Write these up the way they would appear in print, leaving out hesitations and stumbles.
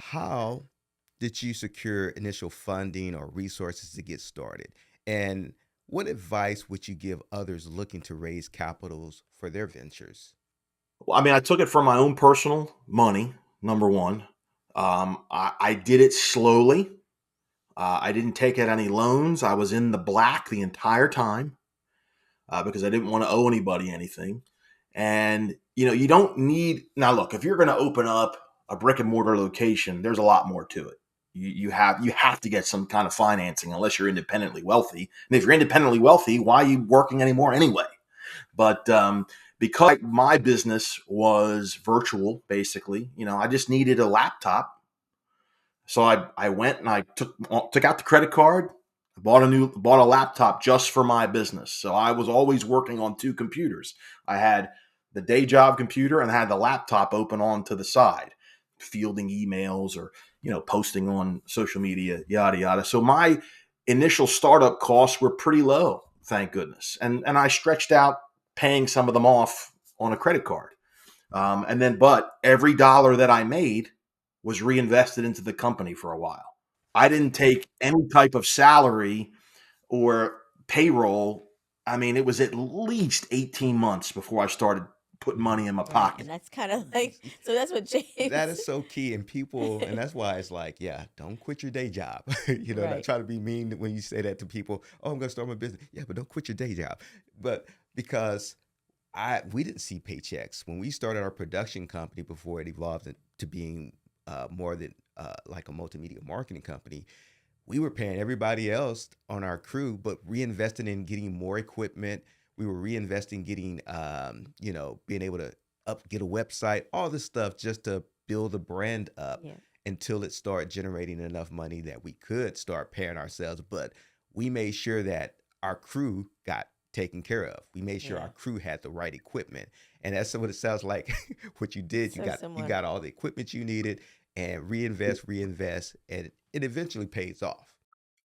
How did you secure initial funding or resources to get started? And what advice would you give others looking to raise capitals for their ventures? Well, I mean, I took it from my own personal money, number one. I did it slowly. I didn't take out any loans. I was in the black the entire time because I didn't want to owe anybody anything. And, you don't need, now look, if you're going to open up a brick and mortar location, there's a lot more to it. You have to get some kind of financing unless you're independently wealthy. And if you're independently wealthy, why are you working anymore anyway? But because my business was virtual, basically, I just needed a laptop. So I went and I took out the credit card, bought a laptop just for my business. So I was always working on two computers. I had the day job computer and I had the laptop open on to the side, fielding emails or posting on social media, yada yada. So my initial startup costs were pretty low, thank goodness, and I stretched out paying some of them off on a credit card. But every dollar that I made was reinvested into the company for a while. I didn't take any type of salary or payroll. I mean, it was at least 18 months before I started putting money in my Right. pocket. And that's kind of like, so that's what That James. is so key. And people, and that's why it's like, yeah, don't quit your day job. Not Right. try to be mean when you say that to people. Oh, I'm going to start my business. Yeah, but don't quit your day job. But because we didn't see paychecks when we started our production company before it evolved into being more than like a multimedia marketing company. We were paying everybody else on our crew, but reinvesting in getting more equipment. We were reinvesting getting, being able to get a website, all this stuff just to build a brand up Yeah. until it started generating enough money that we could start paying ourselves. But we made sure that our crew got taken care of. We made sure Yeah. our crew had the right equipment, and that's what it sounds like. What you did, you So got you similar. got all the equipment you needed, and reinvest, and it eventually pays off.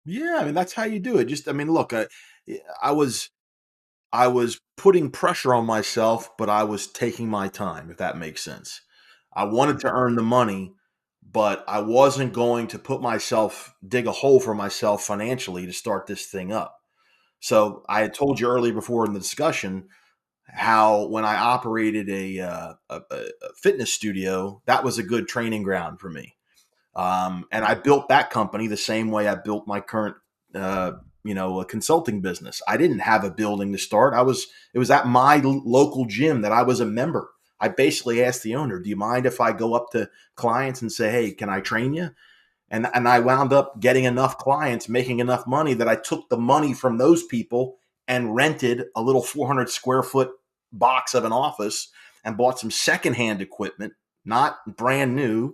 Yeah, I mean that's how you do it. Just, I mean, look, I was I was putting pressure on myself, but I was taking my time, if that makes sense. I wanted to earn the money, but I wasn't going to dig a hole for myself financially to start this thing up. So I had told you earlier before in the discussion how when I operated a fitness studio, that was a good training ground for me. And I built that company the same way I built my current, a consulting business. I didn't have a building to start. It was at my local gym that I was a member. I basically asked the owner, "Do you mind if I go up to clients and say, hey, can I train you?" And I wound up getting enough clients, making enough money that I took the money from those people and rented a little 400 square foot box of an office and bought some secondhand equipment, not brand new.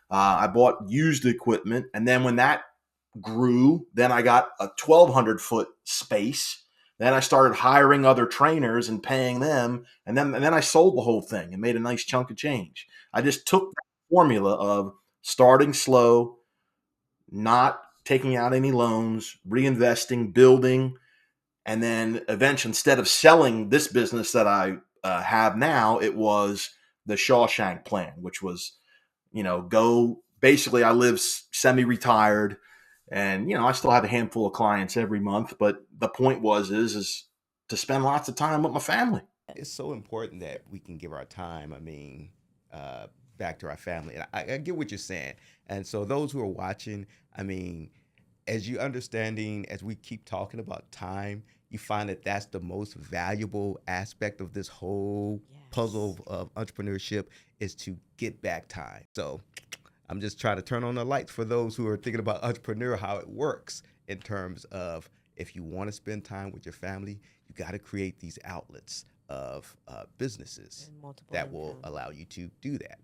I bought used equipment, and then when that grew, then I got a 1,200-foot space. Then I started hiring other trainers and paying them, and then I sold the whole thing and made a nice chunk of change. I just took that formula of starting slow, not taking out any loans, reinvesting, building, and then eventually, instead of selling this business that I have now, it was the Shawshank plan, which was, go basically. I live semi-retired, and I still have a handful of clients every month. But the point is to spend lots of time with my family. It's so important that we can give our time. I mean, uh, back to our family. And I get what you're saying. And so those who are watching, I mean, as you understanding, as we keep talking about time, you find that that's the most valuable aspect of this whole Yes. puzzle of entrepreneurship is to get back time. So I'm just trying to turn on the lights for those who are thinking about entrepreneur, how it works in terms of if you want to spend time with your family, you got to create these outlets of businesses And multiple that will income. allow you to do that.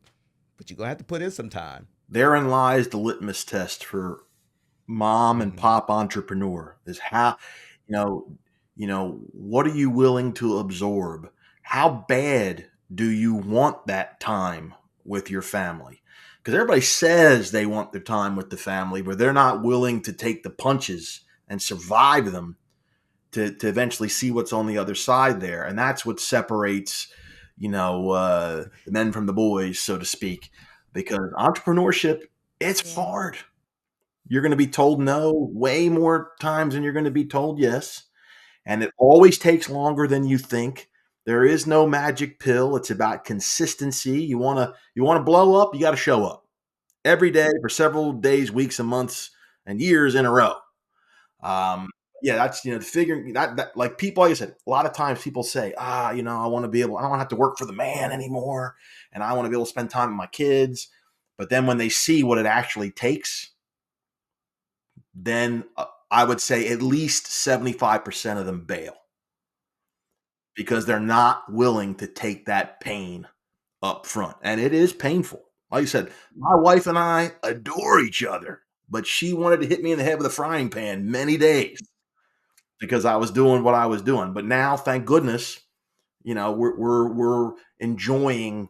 But you're going to have to put in some time. Therein lies the litmus test for mom and Mm-hmm. pop entrepreneur is how, you know, what are you willing to absorb? How bad do you want that time with your family? Because everybody says they want their time with the family, but they're not willing to take the punches and survive them to eventually see what's on the other side there. And that's what separates, the men from the boys, so to speak, because entrepreneurship. It's Yeah. hard. You're going to be told no way more times than you're going to be told yes. And it always takes longer than you think. There is no magic pill. It's about consistency. You want to blow up, you got to show up every day for several days, weeks, and months and years in a row. Yeah, that's figuring that like people, like I said, a lot of times people say, I want to be able, I don't want to have to work for the man anymore, and I want to be able to spend time with my kids. But then when they see what it actually takes, then I would say at least 75% of them bail because they're not willing to take that pain up front. And it is painful. Like I said, my wife and I adore each other, but she wanted to hit me in the head with a frying pan many days because I was doing what I was doing. But now, thank goodness, we're enjoying,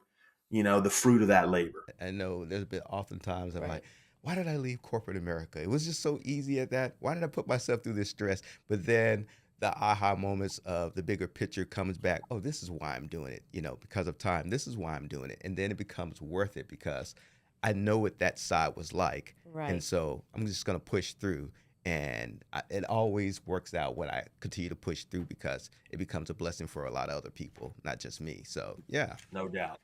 the fruit of that labor. I know there's been oftentimes I'm Right. like, why did I leave corporate America? It was just so easy at that. Why did I put myself through this stress? But then the aha moments of the bigger picture comes back. Oh, this is why I'm doing it. Because of time. This is why I'm doing it. And then it becomes worth it because I know what that side was like. And Right. so I'm just going to push through. And it always works out when I continue to push through because it becomes a blessing for a lot of other people, not just me. So, yeah. No doubt.